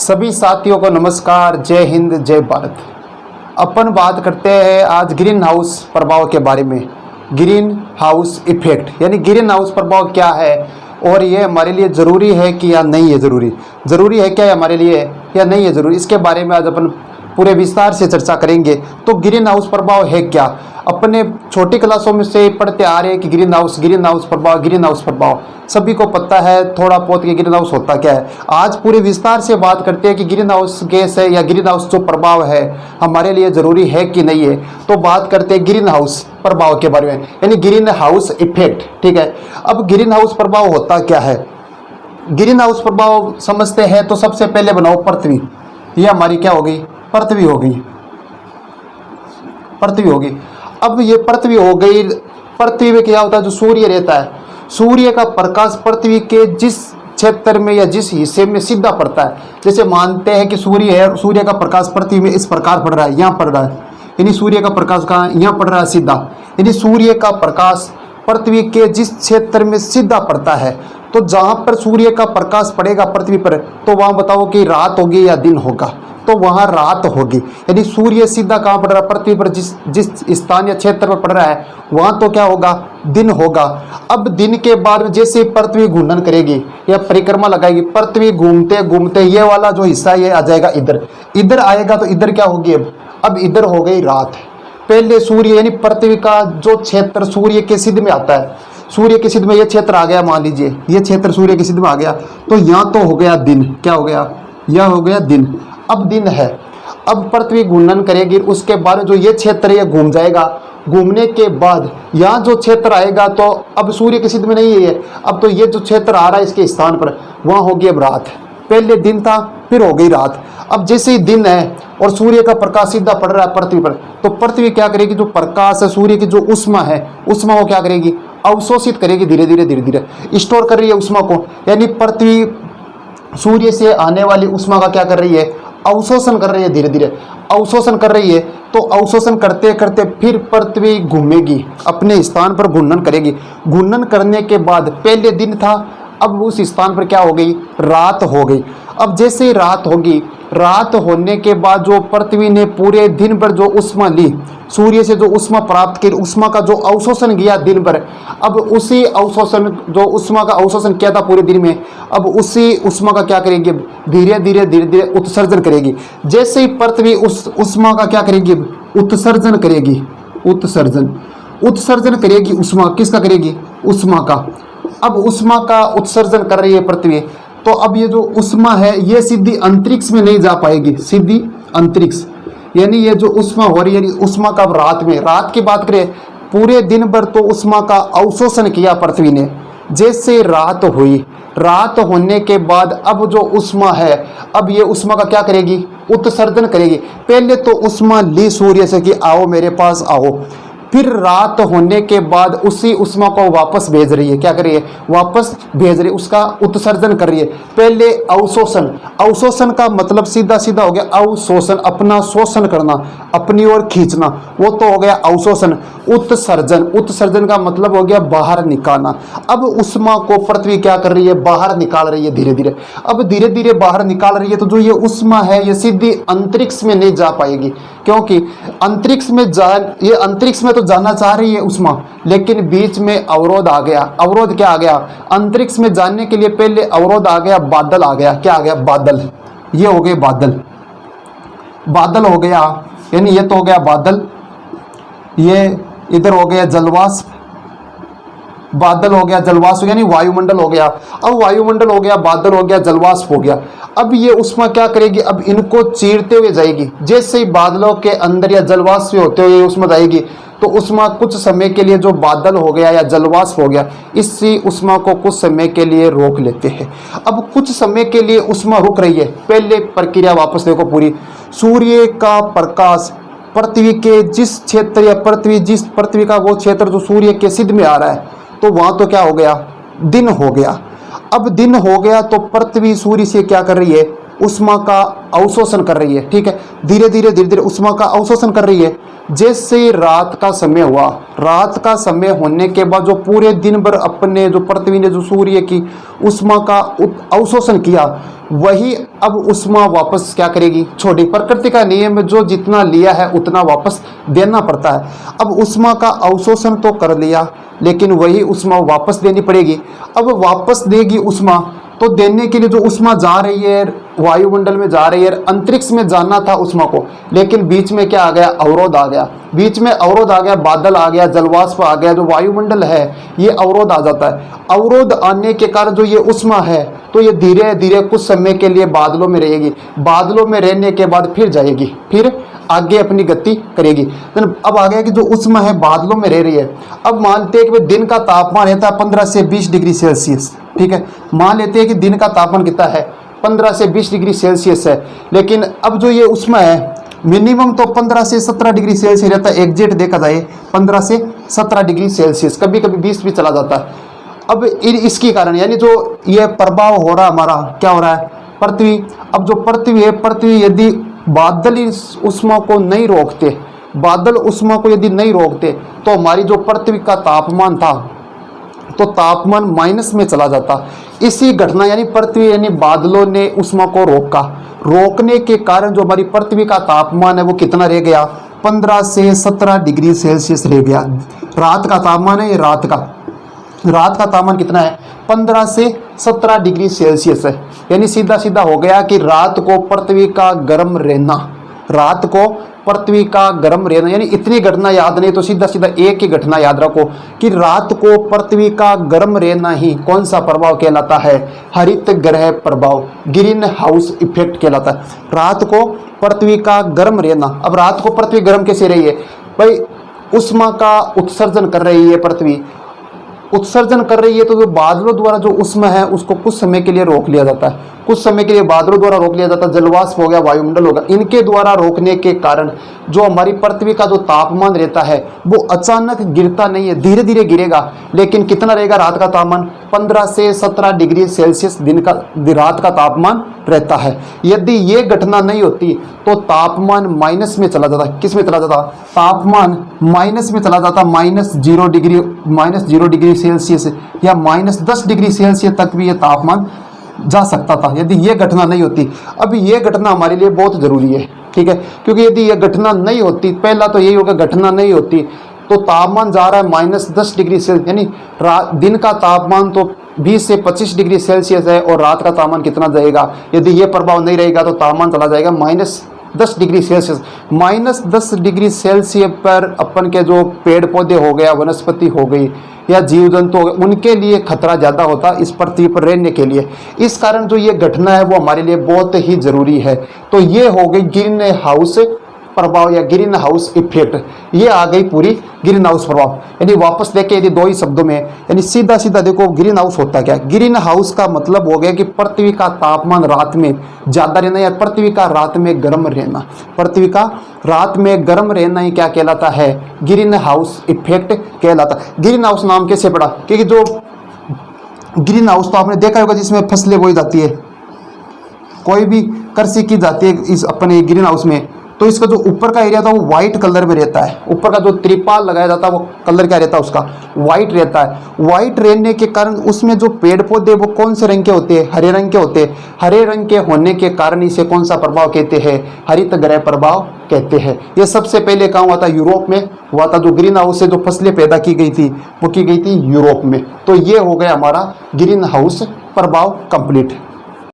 सभी साथियों को नमस्कार। जय हिंद, जय भारत। अपन बात करते हैं आज ग्रीन हाउस प्रभाव के बारे में। ग्रीन हाउस इफेक्ट यानी ग्रीन हाउस प्रभाव क्या है और ये हमारे लिए ज़रूरी है कि या नहीं है ज़रूरी है क्या हमारे लिए या नहीं है ज़रूरी, इसके बारे में आज अपन पूरे विस्तार से चर्चा करेंगे। तो ग्रीन हाउस प्रभाव है क्या? अपने छोटी क्लासों में से पढ़ते आ रहे हैं कि ग्रीन हाउस प्रभाव सभी को पता है थोड़ा बहुत कि ग्रीन हाउस होता क्या है। आज पूरे विस्तार से बात करते हैं कि ग्रीन हाउस गैस है या ग्रीन हाउस जो प्रभाव है हमारे लिए ज़रूरी है कि नहीं है। तो बात करते हैं ग्रीन हाउस प्रभाव के बारे में यानी ग्रीन हाउस इफेक्ट। ठीक है, अब ग्रीन हाउस प्रभाव होता क्या है? ग्रीन हाउस प्रभाव समझते हैं तो सबसे पहले बनाओ पृथ्वी। ये हमारी क्या हो गई? पृथ्वी हो गई। अब ये पृथ्वी हो गई। पृथ्वी में क्या होता है? जो सूर्य रहता है, सूर्य का प्रकाश पृथ्वी के जिस क्षेत्र में या जिस हिस्से में सीधा पड़ता है, जैसे मानते हैं कि सूर्य है, सूर्य का प्रकाश पृथ्वी में इस प्रकार पड़ रहा है, यहाँ पड़ रहा है, यानी सूर्य का प्रकाश कहाँ? यहाँ पड़ रहा है सीधा। यानी सूर्य का प्रकाश पृथ्वी के जिस क्षेत्र में सीधा पड़ता है, तो जहाँ पर सूर्य का प्रकाश पड़ेगा पृथ्वी पर, तो वहाँ बताओ कि रात होगी या दिन होगा? तो वहाँ रात होगी। यानी सूर्य सीधा कहाँ पड़ रहा है? पृथ्वी पर जिस स्थान या क्षेत्र पर पड़ रहा है वहाँ तो क्या होगा? दिन होगा। अब दिन के बाद जैसे पृथ्वी घूर्णन करेगी या परिक्रमा लगाएगी, पृथ्वी घूमते घूमते ये वाला जो हिस्सा ये आ जाएगा इधर आएगा, तो इधर क्या होगी? अब इधर हो गई रात। पहले सूर्य यानी पृथ्वी का जो क्षेत्र सूर्य के सिद्ध में आता है, सूर्य के सिद्ध में ये क्षेत्र आ गया, मान लीजिए ये क्षेत्र सूर्य के सिद्ध में आ गया, तो यहाँ तो हो गया दिन। क्या हो गया? यह हो गया दिन। अब दिन है। अब पृथ्वी घूर्णन करेगी, उसके बाद जो ये क्षेत्र ये घूम जाएगा। घूमने के बाद यहाँ जो क्षेत्र आएगा तो अब सूर्य के सिद्ध में नहीं है ये, अब तो ये जो क्षेत्र आ रहा है इसके स्थान पर वहाँ होगी अब रात। पहले दिन था, फिर हो गई रात। अब जैसे ही दिन है और सूर्य का प्रकाश सीधा पड़ रहा है पृथ्वी पर, तो पृथ्वी क्या करेगी? जो प्रकाश है सूर्य की जो उष्मा है, उष्मा को क्या करेगी? अवशोषित करेगी। धीरे धीरे स्टोर कर रही है उष्मा को। यानी पृथ्वी सूर्य से आने वाली उष्मा का क्या कर रही है? अवशोषण कर रही है। धीरे धीरे अवशोषण कर रही है। तो अवशोषण करते करते फिर पृथ्वी घूमेगी, अपने स्थान पर घूर्णन करेगी। घूर्णन करने के बाद पहले दिन था, अब उस स्थान पर क्या हो गई? रात हो गई। अब जैसे ही रात होगी, रात होने के बाद जो पृथ्वी ने पूरे दिन भर जो उष्मा ली, सूर्य से जो उष्मा प्राप्त की, उष्मा का जो अवशोषण किया दिन भर, अब उसी अवशोषण जो उष्मा का अवशोषण किया था पूरे दिन में, अब उसी उष्मा का क्या करेगी? धीरे धीरे उत्सर्जन करेगी। जैसे ही पृथ्वी उस उष्मा का क्या करेगी? उत्सर्जन करेगी। उत्सर्जन करेगी उष्मा। किसका करेगी? उष्मा का। अब उष्मा का उत्सर्जन कर रही है पृथ्वी, तो अब ये जो उष्मा है ये सीधी अंतरिक्ष में नहीं जा पाएगी। सीधी अंतरिक्ष यानी ये जो उष्मा हो रही है, उष्मा का रात में, रात की बात करें, पूरे दिन भर तो उष्मा का अवशोषण किया पृथ्वी ने। जैसे रात हुई, रात होने के बाद अब जो उष्मा है, अब ये उष्मा का क्या करेगी? उत्सर्जन करेगी। पहले तो उष्मा ली सूर्य से कि आओ मेरे पास आओ, फिर रात होने के बाद उसी उष्मा को वापस भेज रही है। क्या कर रही है? वापस भेज रही है, उसका उत्सर्जन कर रही है। पहले अवशोषण का मतलब सीधा सीधा हो गया अवशोषण, अपना शोषण करना, अपनी ओर खींचना, वो तो हो गया अवशोषण। उत्सर्जन का मतलब हो गया बाहर निकालना। अब उष्मा को पृथ्वी क्या कर रही है? बाहर निकाल रही है धीरे धीरे। अब धीरे धीरे बाहर निकाल रही है, तो जो ये उष्मा है ये सीधी अंतरिक्ष में नहीं जा पाएगी, क्योंकि अंतरिक्ष में तो जाना चाह रही है उष्मा, लेकिन बीच में अवरोध आ गया। अवरोध क्या आ गया? अंतरिक्ष में जाने के लिए पहले अवरोध आ गया, बादल आ गया। क्या आ गया? बादल। ये हो गए बादल हो गया, यानी ये तो हो गया बादल, ये इधर हो गया जलवाष्प, बादल हो गया जलवाष्प यानी वायुमंडल हो गया। अब वायुमंडल हो गया, बादल हो गया, जलवाष्प हो गया। अब ये उष्मा क्या करेगी? अब इनको चीरते हुए जाएगी। जैसे ही बादलों के अंदर या जलवाष्प होते हुए उष्मा जाएगी, तो उष्मा कुछ समय के लिए जो बादल हो गया या जलवाष्प हो गया, इसी उष्मा को कुछ समय के लिए रोक लेते हैं। अब कुछ समय के लिए उष्मा रुक रही है। पहले प्रक्रिया वापस देखो पूरी। सूर्य का प्रकाश पृथ्वी के जिस क्षेत्र या पृथ्वी का वो क्षेत्र जो सूर्य के सिद्ध में आ रहा है, तो वहाँ तो क्या हो गया? दिन हो गया। अब दिन हो गया तो पृथ्वी सूर्य से क्या कर रही है? उष्मा का अवशोषण कर रही है, ठीक है, धीरे धीरे उष्मा का अवशोषण कर रही है। जैसे रात का समय हुआ, रात का समय होने के बाद जो पूरे दिन भर अपने जो पृथ्वी ने जो सूर्य की उष्मा का अवशोषण किया, वही अब उष्मा वापस क्या करेगी, छोड़ी। प्रकृति का नियम है, जो जितना लिया है उतना वापस देना पड़ता है। अब उष्मा का अवशोषण तो कर लिया, लेकिन वही उष्मा वापस देनी पड़ेगी। अब वापस देगी उष्मा, तो देने के लिए जो उष्मा जा रही है वायुमंडल में जा रही है, अंतरिक्ष में जाना था उष्मा को, लेकिन बीच में क्या आ गया, अवरोध आ गया। बीच में अवरोध आ गया, बादल आ गया, जलवाष्प आ गया, जो वायुमंडल है ये अवरोध आ जाता है। अवरोध आने के कारण जो ये उष्मा है, तो ये धीरे धीरे कुछ समय के लिए बादलों में रहेगी। बादलों में रहने के बाद फिर जाएगी, फिर आगे अपनी गति करेगी। अब आ गया कि जो उष्मा है बादलों में रह रही है। अब मानते हैं कि दिन का तापमान रहता है 15 से 20 डिग्री सेल्सियस, ठीक है। मान लेते हैं कि दिन का तापमान कितना है, 15 से 20 डिग्री सेल्सियस है। लेकिन अब जो ये उष्मा है मिनिमम तो 15 से 17 डिग्री सेल्सियस रहता है। एग्जैक्ट देखा जाए 15 से 17 डिग्री सेल्सियस, कभी कभी 20 भी चला जाता है। अब इसके कारण यानी जो ये प्रभाव हो रहा हमारा, क्या हो रहा है, पृथ्वी। अब जो पृथ्वी है, पृथ्वी यदि बादल इस उष्मा को नहीं रोकते, बादल उष्मा को यदि नहीं रोकते, तो हमारी जो पृथ्वी का तापमान था तो तापमान माइनस में चला जाता। इसी घटना यानी पृथ्वी यानी बादलों ने उष्मा को रोका, रोकने के कारण जो हमारी पृथ्वी का तापमान है वो कितना रह गया, 15 से 17 डिग्री सेल्सियस रह गया। रात का तापमान है, ये रात का तापमान कितना है, 15 से 17 डिग्री सेल्सियस है। यानी सीधा सीधा हो गया कि रात को पृथ्वी का गर्म रहना, रात को पृथ्वी का गर्म रहना। यानी इतनी घटना याद नहीं तो सीधा सीधा एक ही घटना याद रखो कि रात को पृथ्वी का गर्म रहना ही कौन सा प्रभाव कहलाता है, हरित ग्रह प्रभाव, ग्रीन हाउस इफेक्ट कहलाता है। रात को पृथ्वी का गर्म रहना। अब रात को पृथ्वी गर्म कैसे रही है भाई, उष्मा का उत्सर्जन कर रही है पृथ्वी, उत्सर्जन कर रही है, तो जो बादलों द्वारा जो उष्मा है उसको कुछ समय के लिए रोक लिया जाता है, कुछ समय के लिए बादलों द्वारा रोक लिया जाता है। जलवाष्प हो गया, वायुमंडल होगा, इनके द्वारा रोकने के कारण जो हमारी पृथ्वी का जो तापमान रहता है वो अचानक गिरता नहीं है, धीरे धीरे गिरेगा। लेकिन कितना रहेगा रात का तापमान, 15 से 17 डिग्री सेल्सियस रात का तापमान रहता है। यदि ये घटना नहीं होती तो तापमान माइनस में चला जाता। किस में चला जाता, तापमान माइनस में चला जाता, -0 डिग्री सेल्सियस या -10 डिग्री सेल्सियस तक भी ये तापमान जा सकता था यदि ये घटना नहीं होती। अब ये घटना हमारे लिए बहुत जरूरी है, ठीक है, क्योंकि यदि ये घटना नहीं होती, पहला तो यही होगा घटना नहीं होती तो तापमान जा रहा है -10 डिग्री सेल्सियस, यानी दिन का तापमान तो 20 से 25 डिग्री सेल्सियस है और रात का तापमान कितना जाएगा। यदि ये प्रभाव नहीं रहेगा तो तापमान चला जाएगा -10 डिग्री सेल्सियस। -10 डिग्री सेल्सियस पर अपन के जो पेड़ पौधे हो गया, वनस्पति हो गई या जीव जंतु हो गए, उनके लिए खतरा ज़्यादा होता इस पृथ्वी पर रहने के लिए। इस कारण जो ये घटना है वो हमारे लिए बहुत ही ज़रूरी है। तो ये हो गई ग्रीन हाउस प्रभाव या ग्रीन हाउस इफेक्ट, ये आ गई पूरी ग्रीन हाउस प्रभाव। यानी वापस देखे यदि दो ही शब्दों में, यानी सीधा सीधा देखो ग्रीन हाउस होता क्या है। ग्रीन हाउस का मतलब हो गया कि पृथ्वी का तापमान रात में ज़्यादा रहना या पृथ्वी का रात में गर्म रहना। पृथ्वी का रात में गर्म रहना ही क्या कहलाता है, ग्रीन हाउस इफेक्ट कहलाता। ग्रीन हाउस नाम कैसे पड़ा, क्योंकि जो ग्रीन हाउस तो आपने देखा होगा जिसमें फसलें बोई जाती है, कोई भी कृषि की जाती है इस अपने ग्रीन हाउस में, तो इसका जो ऊपर का एरिया था वो व्हाइट कलर में रहता है। ऊपर का जो त्रिपाल लगाया जाता है वो कलर क्या रहता है उसका, व्हाइट रहता है। व्हाइट रहने के कारण उसमें जो पेड़ पौधे वो कौन से रंग के होते हैं, हरे रंग के होते हैं। हरे रंग के होने के कारण इसे कौन सा प्रभाव कहते हैं, हरित ग्रह प्रभाव कहते हैं। ये सबसे पहले कहाँ हुआ था, यूरोप में हुआ था। जो ग्रीन हाउस से जो फसलें पैदा की गई थी वो की गई थी यूरोप में। तो ये हो गया हमारा ग्रीन हाउस प्रभाव कंप्लीट।